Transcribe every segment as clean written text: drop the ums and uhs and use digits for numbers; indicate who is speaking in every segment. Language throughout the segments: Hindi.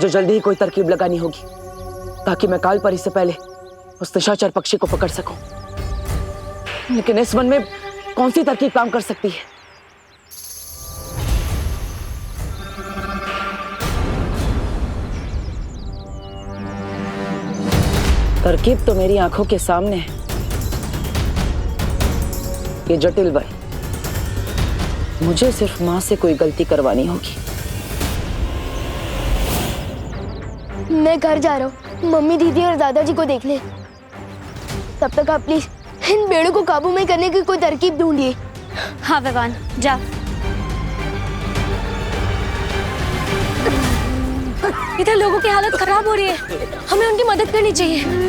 Speaker 1: मुझे जल्दी ही कोई तरकीब लगानी होगी ताकि मैं काल परी से पहले उस निशाचर पक्षी को पकड़ सकूं। लेकिन इस वन में कौन सी तरकीब काम कर सकती है? तरकीब तो मेरी आंखों के सामने है। ये जटिल वन, मुझे सिर्फ मां से कोई गलती करवानी होगी।
Speaker 2: मैं घर जा रहा हूँ, मम्मी दीदी और दादाजी को देख ले। तब तक आप प्लीज इन भेड़ों को काबू में करने की कोई तरकीब ढूंढिए।
Speaker 3: हाँ विवान, जा। इधर लोगों की हालत खराब हो रही है, हमें उनकी मदद करनी चाहिए।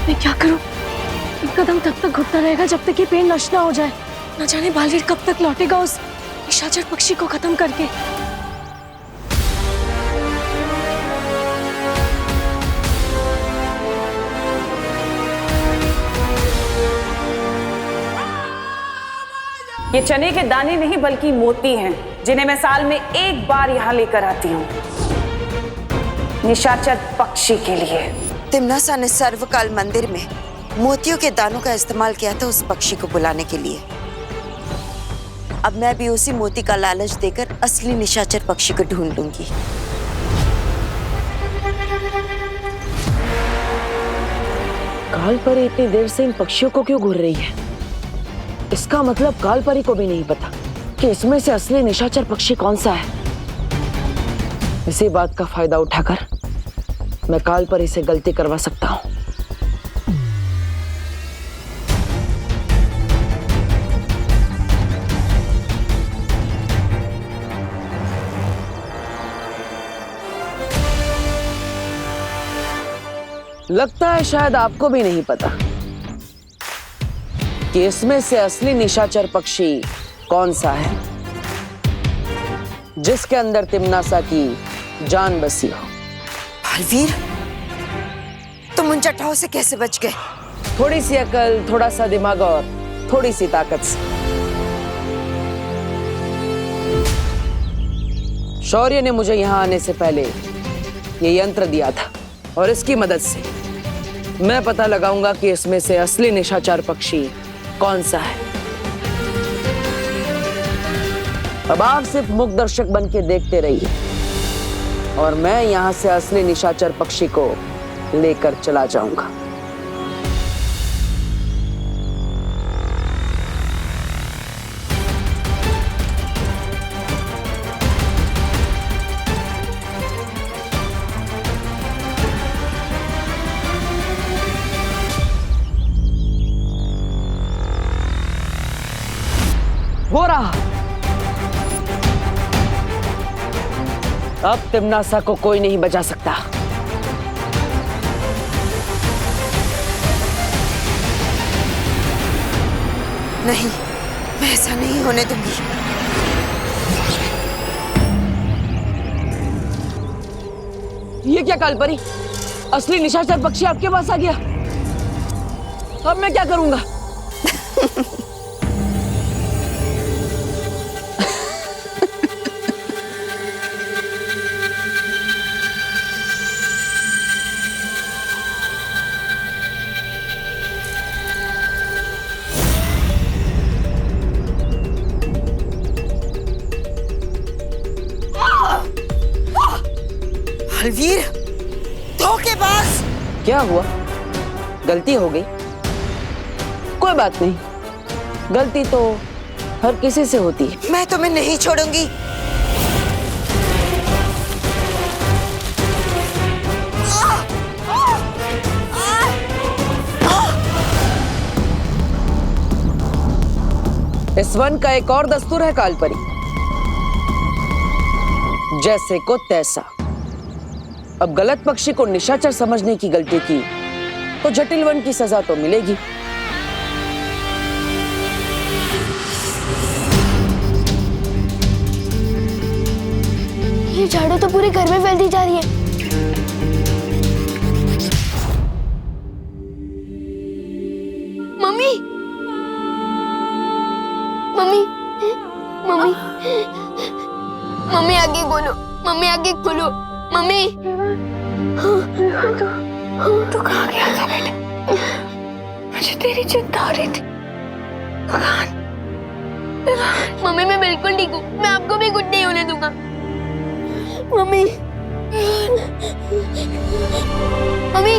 Speaker 4: मैं क्या करूं? कदम तब तक घुटता रहेगा जब तक ये पेड़ नष्ट ना हो जाए। न जाने बालवीर कब तक लौटेगा उस निशाचर पक्षी को खत्म करके।
Speaker 5: ये चने के दाने नहीं बल्कि मोती हैं, जिन्हें मैं साल में एक बार यहाँ लेकर आती हूँ, निशाचर पक्षी के लिए।
Speaker 6: तिम्नासा ने सर्वकाल मंदिर में मोतियों के दानों का इस्तेमाल किया था उस पक्षी को बुलाने के लिए। अब मैं भी उसी मोती का लालच देकर असली निशाचर पक्षी को ढूंढ लूंगी।
Speaker 1: काल परी इतनी देर से इन पक्षियों को क्यों घूर रही है? इसका मतलब काल परी को भी नहीं पता कि इसमें से असली निशाचर पक्षी कौन सा है। इसी बात का फायदा उठाकर मैं काल परी से गलती करवा सकता हूँ। लगता है शायद आपको भी नहीं पता कि इसमें से असली निशाचर पक्षी कौन सा है, जिसके अंदर तिम्नासा की जान बसी हो।
Speaker 6: बालवीर, तुम उन चट्टाओं से कैसे बच गए?
Speaker 1: थोड़ी सी अकल, थोड़ा सा दिमाग और थोड़ी सी ताकत से। शौर्य ने मुझे यहां आने से पहले ये यंत्र दिया था और इसकी मदद से मैं पता लगाऊंगा कि इसमें से असली निशाचर पक्षी कौन सा है। अब आप सिर्फ मुख दर्शक बन के देखते रहिए और मैं यहां से असली निशाचर पक्षी को लेकर चला जाऊंगा। हो रहा। अब तिम्नासा को कोई नहीं बचा सकता।
Speaker 6: नहीं, मैं ऐसा नहीं होने दूंगी।
Speaker 1: ये क्या काल परी? असली निशाचर पक्षी आपके पास आ गया। अब मैं क्या करूंगा?
Speaker 6: बालवीर, धोखेबाज!
Speaker 1: क्या हुआ? गलती हो गई? कोई बात नहीं, गलती तो हर किसी से होती है।
Speaker 6: मैं तुम्हें नहीं छोड़ूंगी।
Speaker 1: इस वन का एक और दस्तूर है काल परी, जैसे को तैसा। अब गलत पक्षी को निशाचर समझने की गलती की तो जटिल वन की सजा तो मिलेगी।
Speaker 2: पूरे घर में फैलती जा रही है। मम्मी, मम्मी, मम्मी, मम्मी आगे खोलो, मम्मी आगे खोलो, मम्मी।
Speaker 4: तू कहाँ गया था बेटा? मुझे तेरी चिंता हो रही थी।
Speaker 2: मम्मी मैं बिल्कुल ठीक हूँ, मैं आपको भी कुछ नहीं होने दूंगा। मम्मी, मम्मी,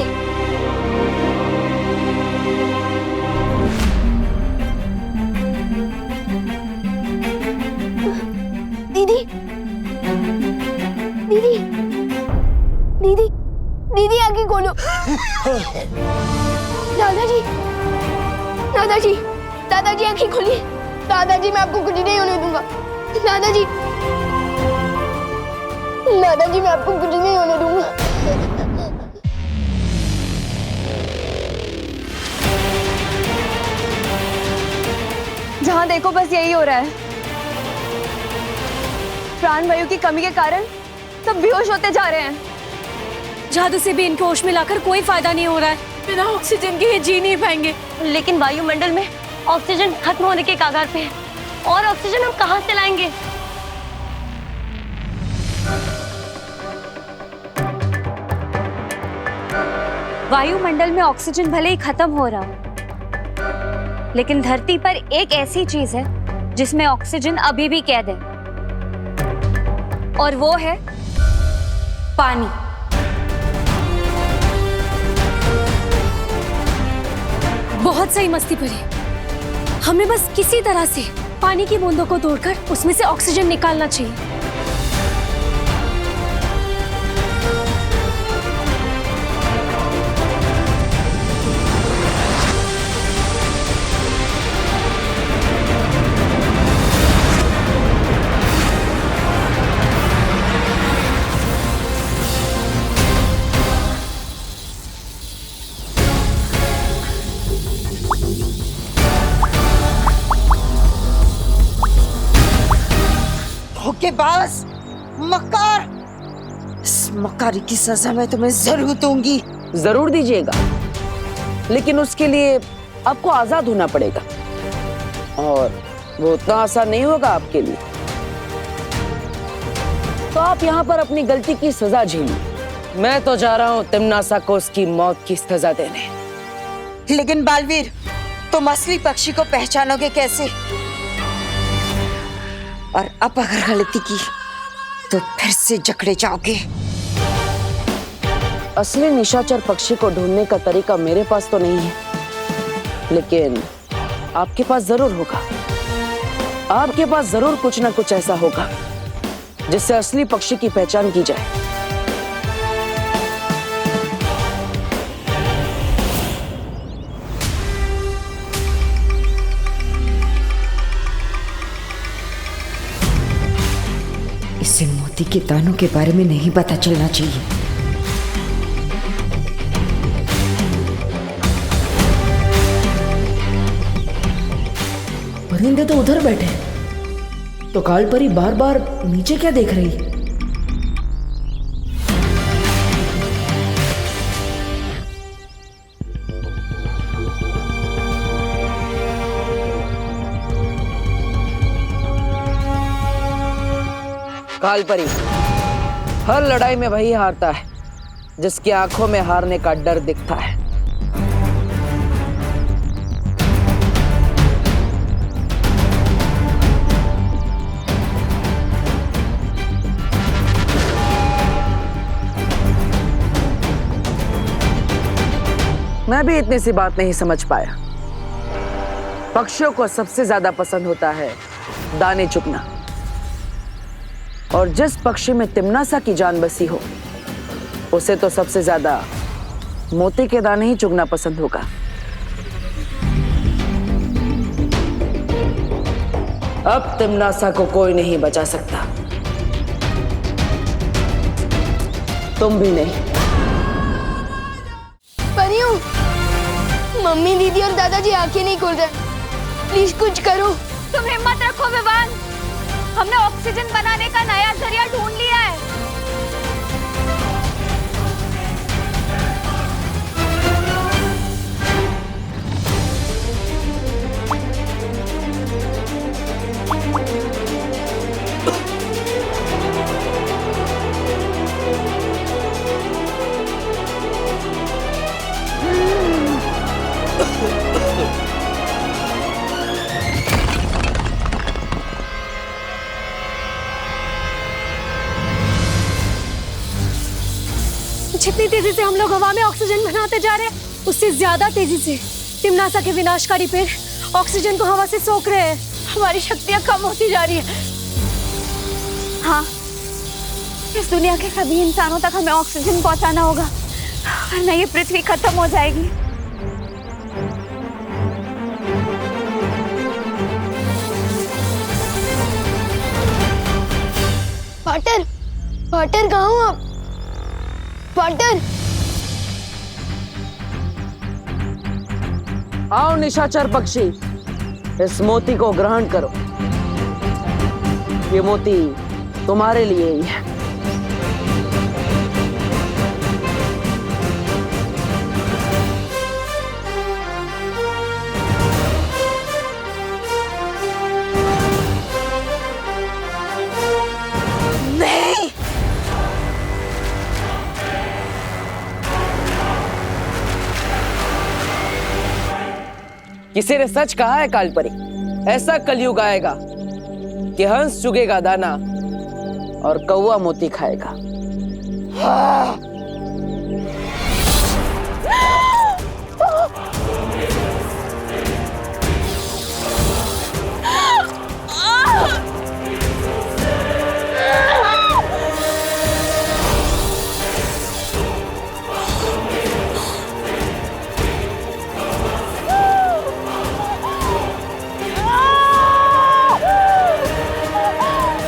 Speaker 2: दीदी, दीदी, दीदी, दीदी आगे खोलो। दादाजी, दादाजी, दादाजी आंखें खोलिए। दादाजी मैं आपको कुछ नहीं होने दूंगा। दादाजी, दादाजी मैं आपको कुछ नहीं होने दूंगा।
Speaker 7: जहाँ देखो बस यही हो रहा है। प्राण वायु की कमी के कारण सब बेहोश होते जा रहे हैं।
Speaker 3: जादू से भी इनको होश में लाकर कोई फायदा नहीं हो रहा है। बिना ऑक्सीजन के ये जी नहीं पाएंगे।
Speaker 7: लेकिन वायुमंडल में ऑक्सीजन खत्म होने के कगार पे है और ऑक्सीजन हम कहाँ से लाएंगे? वायुमंडल में ऑक्सीजन भले ही खत्म हो रहा हो, लेकिन धरती पर एक ऐसी चीज है जिसमें ऑक्सीजन अभी भी कैद है, और वो है पानी।
Speaker 3: बहुत सही मस्ती परी। हमें बस किसी तरह से पानी की बूंदों को तोड़कर उसमें से ऑक्सीजन निकालना चाहिए।
Speaker 6: धोखेबाज, मक्कार, इस मक्कारी की सजा मैं तुम्हें जरूर दूंगी।
Speaker 1: जरूर दीजिएगा, लेकिन उसके लिए आपको आजाद होना पड़ेगा, और वो उतना आसान नहीं होगा आपके लिए। तो आप यहाँ पर अपनी गलती की सजा झेलिए। मैं तो जा रहा हूँ तिम्नासा को उसकी मौत की सजा देने।
Speaker 6: लेकिन बालवीर, तुम असली पक्षी को पहचानोगे कैसे? और अब अगर गलती की तो फिर से जकड़े जाओगे।
Speaker 1: असली निशाचर पक्षी को ढूंढने का तरीका मेरे पास तो नहीं है, लेकिन आपके पास जरूर होगा। आपके पास जरूर कुछ ना कुछ ऐसा होगा जिससे असली पक्षी की पहचान की जाए।
Speaker 6: इसे मोती के दानों के बारे में नहीं पता चलना चाहिए।
Speaker 8: परिंदे तो उधर बैठे हैं, तो कालपरी बार बार नीचे क्या देख रही है?
Speaker 1: कालपरी, हर लड़ाई में वही हारता है जिसकी आंखों में हारने का डर दिखता है। मैं भी इतनी सी बात नहीं समझ पाया। पक्षियों को सबसे ज्यादा पसंद होता है दाने चुगना, और जिस पक्षी में तिम्नासा की जान बसी हो उसे तो सबसे ज्यादा मोती के दाने ही चुगना पसंद होगा। अब तिम्नासा को कोई नहीं बचा सकता, तुम भी नहीं।
Speaker 2: परियों, मम्मी, दीदी और दादाजी आंखें नहीं खोल रहे। प्लीज कुछ करो।
Speaker 7: तुम हिम्मत रखो विवान, हमने ऑक्सीजन बनाने का नया जरिया ढूंढ लिया है।
Speaker 3: जितनी तेजी से हम लोग हवा में ऑक्सीजन बनाते जा रहे हैं, उससे ज्यादा तेजी से तिम्नासा के विनाशकारी पेड़ ऑक्सीजन को हवा से सोख रहे हैं। हमारी शक्तियां कम होती जा रही है।
Speaker 7: हाँ, इस दुनिया के सभी इंसानों तक हमें ऑक्सीजन पहुंचाना होगा, वरना ये पृथ्वी खत्म हो जाएगी।
Speaker 2: पार्टनर, पार्टनर कहाँ हो आप? पार्टनर,
Speaker 1: आओ निशाचर पक्षी, इस मोती को ग्रहण करो। ये मोती तुम्हारे लिए ही है।
Speaker 6: नहीं,
Speaker 1: किसी ने सच कहा है कालपरी, ऐसा कलयुग आएगा कि हंस चुगेगा दाना और कौवा मोती खाएगा।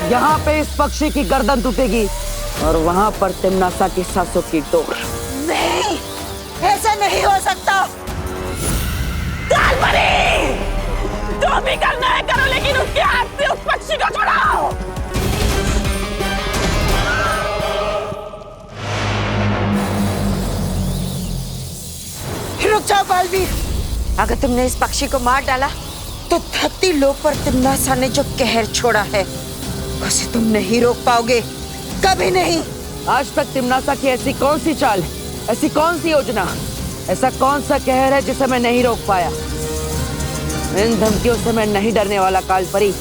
Speaker 1: यहाँ पे इस पक्षी की गर्दन टूटेगी और वहां पर तिम्नासा की सांसों की डोर।
Speaker 6: नहीं, ऐसा नहीं हो सकता। कालपरी, जो भी करना है करो, लेकिन उसके हाथ से उस पक्षी को छुड़ाओ। रुक जाओ बालवीर, अगर तुमने इस पक्षी को मार डाला तो धरती लोक पर तिम्नासा ने जो कहर छोड़ा है उसे तुम नहीं रोक पाओगे, कभी नहीं।
Speaker 1: आज तक तिम्नासा की ऐसी कौन सी चाल, ऐसी कौन सी योजना, ऐसा कौन सा कहर है जिसे मैं नहीं रोक पाया? इन धमकियों से मैं नहीं डरने वाला कालपरी।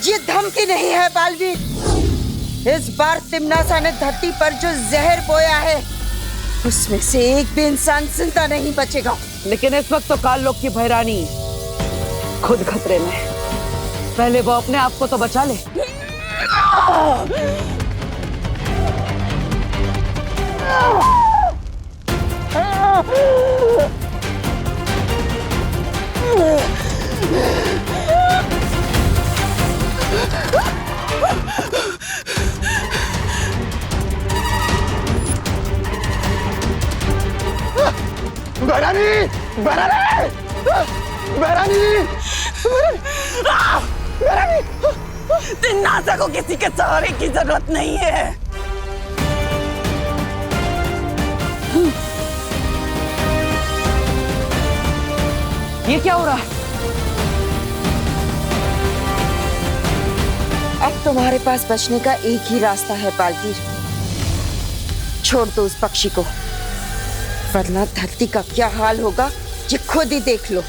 Speaker 6: ये धमकी नहीं है बालवीर, इस बार तिम्नासा ने धरती पर जो जहर बोया है उसमें से एक भी इंसान जिंदा नहीं बचेगा।
Speaker 1: लेकिन इस वक्त तो काल लोक की भैरानी खुद खतरे में है। पहले वो अपने आप को तो बचा ले।
Speaker 9: भैरानी, भैरानी, भैरानी, भैरानी,
Speaker 6: तिम्नासा को किसी के सहारे की जरूरत नहीं है।
Speaker 1: ये क्या हो रहा है?
Speaker 6: अब तुम्हारे पास बचने का एक ही रास्ता है बालवीर, छोड़ दो उस पक्षी को, वरना धरती का क्या हाल होगा ये खुद ही देख लो।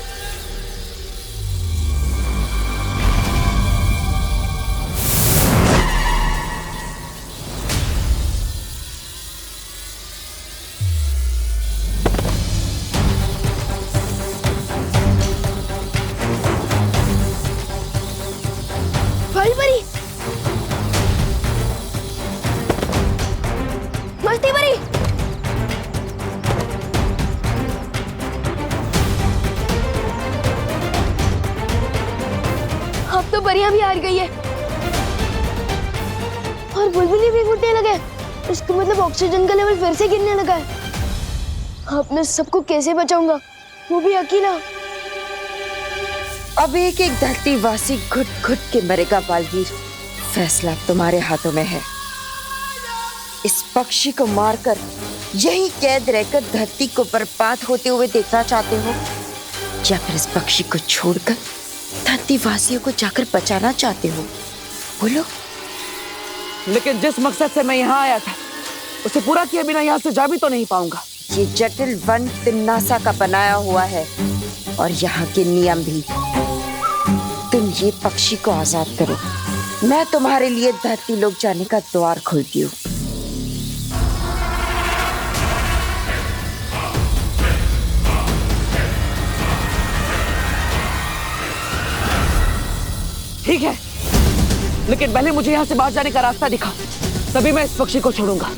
Speaker 2: कालपरी, मस्ती परी, अब तो परियां भी हार गई है और बुलबुली भी फूटने लगे। इसका मतलब ऑक्सीजन का लेवल फिर से गिरने लगा है। अब मैं सबको कैसे बचाऊंगा, वो भी अकेला।
Speaker 6: अब एक एक धरतीवासी घुट घुट के मरेगा बालवीर, फैसला तुम्हारे हाथों में है। इस पक्षी को मारकर यही कैद रहकर धरती को बर्बाद होते हुए देखना चाहते हो, या फिर इस पक्षी को छोड़कर धरतीवासियों को जाकर बचाना चाहते हो? बोलो।
Speaker 1: लेकिन जिस मकसद से मैं यहाँ आया था उसे पूरा किए बिना यहाँ से जा भी तो नहीं पाऊंगा।
Speaker 6: ये जटिल वन तिम्नासा का बनाया हुआ है और यहाँ के नियम भी। तुम तुम ये पक्षी को आजाद करो, मैं तुम्हारे लिए धरती लोक जाने का द्वार खोलती हूँ।
Speaker 1: ठीक है, लेकिन पहले मुझे यहाँ से बाहर जाने का रास्ता दिखाओ, तभी मैं इस पक्षी को छोड़ूंगा।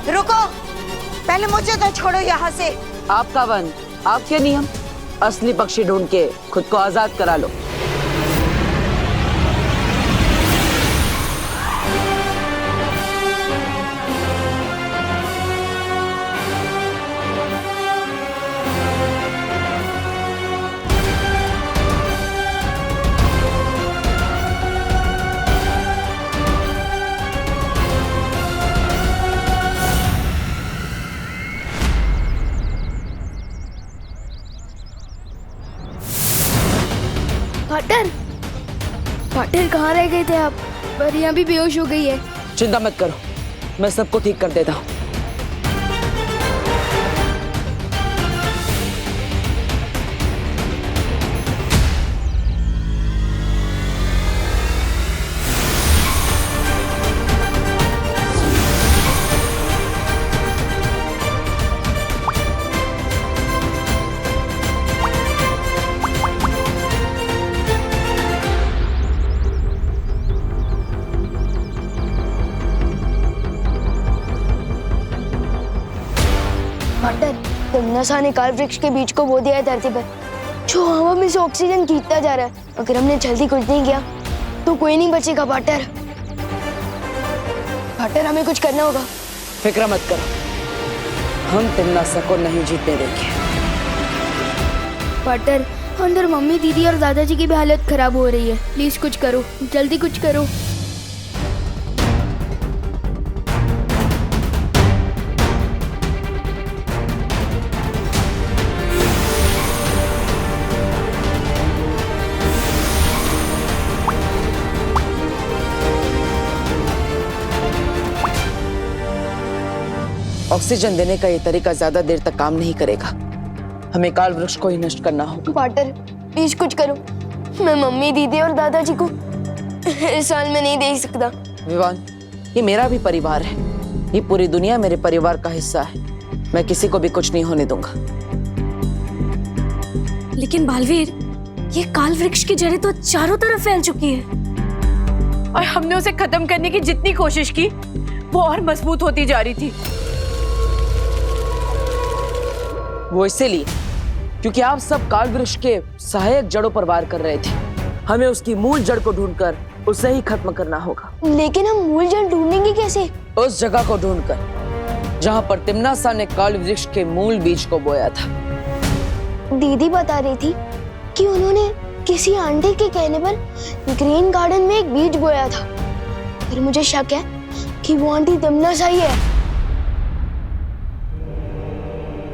Speaker 6: रुको, पहले मुझे तो छोड़ो यहाँ से।
Speaker 1: आपका वन, आपके नियम, असली पक्षी ढूंढ के खुद को आजाद करा लो।
Speaker 2: पार्टनर, पार्टनर कहाँ रह गए थे आप? परियां भी बेहोश हो गई है।
Speaker 1: चिंता मत करो, मैं सबको ठीक कर देता हूँ।
Speaker 2: नसा ने काल वृक्ष के बीज को बो दिया है धरती पर, जो हवा में से ऑक्सीजन खींचता जा रहा है। अगर हमने जल्दी कुछ नहीं किया तो कोई नहीं बचेगा पार्टनर। पार्टनर, हमें कुछ करना होगा।
Speaker 1: फिक्र मत करो, हम तिमनासा को नहीं जीतने देंगे।
Speaker 2: पार्टनर, अंदर मम्मी, दीदी और दादाजी की भी हालत खराब हो रही है। प्लीज कुछ करो, जल्दी कुछ करो।
Speaker 1: ऑक्सीजन देने का ये तरीका ज्यादा देर तक काम नहीं करेगा, हमें काल वृक्ष को ही नष्ट करना होगा।
Speaker 2: पार्टनर, प्लीज कुछ करो, मैं मम्मी, दीदी और दादाजी को इस साल में नहीं देख सकता।
Speaker 1: विवान, ये मेरा भी परिवार है, ये पूरी दुनिया मेरे परिवार का हिस्सा है, मैं किसी को भी कुछ नहीं होने दूंगा।
Speaker 3: लेकिन बालवीर, ये काल वृक्ष की जड़ें तो चारों तरफ फैल चुकी है
Speaker 5: और हमने उसे खत्म करने की जितनी कोशिश की वो और मजबूत होती जा रही थी।
Speaker 1: वो इसीलिए क्योंकि आप सब काल वृक्ष के सहायक जड़ों पर वार कर रहे थे। हमें उसकी मूल जड़ को ढूंढकर उसे ही खत्म करना होगा।
Speaker 2: लेकिन हम मूल जड़ ढूंढेंगे कैसे?
Speaker 1: उस जगह को ढूंढकर जहां पर तिमनासा ने काल वृक्ष के मूल बीज को बोया था।
Speaker 2: दीदी बता रही थी कि उन्होंने किसी आंटी के कहने पर ग्रीन गार्डन में एक बीज बोया था, पर मुझे शक है कि वो आंटी तिमनासा ही है।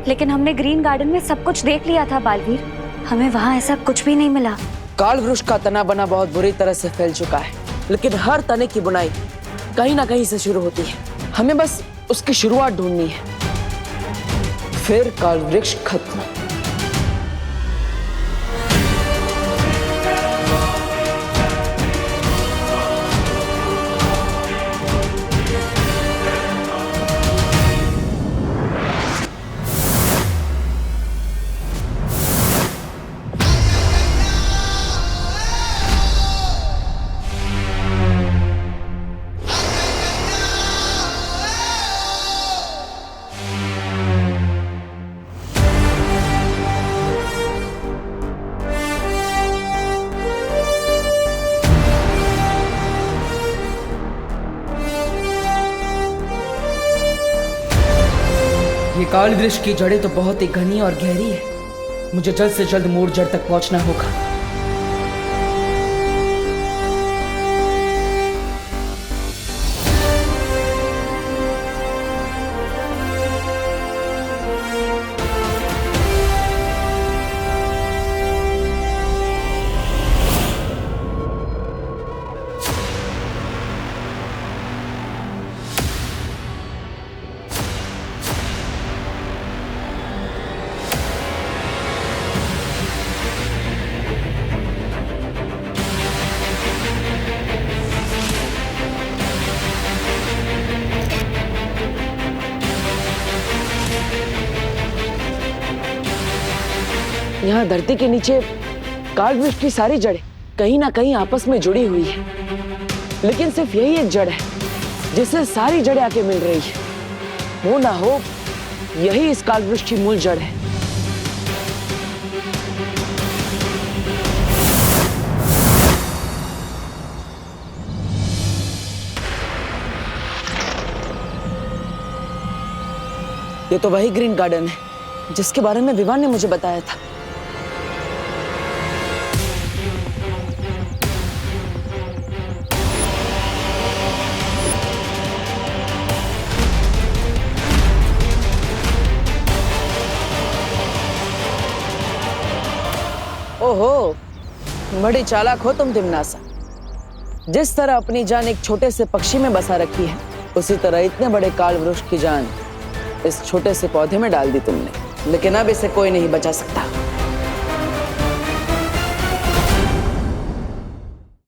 Speaker 7: लेकिन हमने ग्रीन गार्डन में सब कुछ देख लिया था बालवीर, हमें वहाँ ऐसा कुछ भी नहीं मिला।
Speaker 1: काल वृक्ष का तना बना बहुत बुरी तरह से फैल चुका है, लेकिन हर तने की बुनाई कहीं ना कहीं से शुरू होती है। हमें बस उसकी शुरुआत ढूंढनी है, फिर काल वृक्ष खत्म।
Speaker 8: ये काल वृक्ष की जड़ें तो बहुत ही घनी और गहरी है, मुझे जल्द से जल्द मूल जड़ तक पहुंचना होगा।
Speaker 1: यहाँ धरती के नीचे काल वृक्ष की सारी जड़ें कहीं ना कहीं आपस में जुड़ी हुई है, लेकिन सिर्फ यही एक जड़ है जिससे सारी जड़ें आके मिल रही है। हो ना हो यही इस काल वृक्ष की मूल जड़ है। ये तो वही ग्रीन गार्डन है जिसके बारे में विवान ने मुझे बताया था। ओहो, बड़ी चालाक हो तुम तिमनासा। जिस तरह अपनी जान एक छोटे से पक्षी में बसा रखी है, उसी तरह इतने बड़े काल वृक्ष की जान इस छोटे से पौधे में डाल दी तुमने। लेकिन अब इसे कोई नहीं बचा सकता।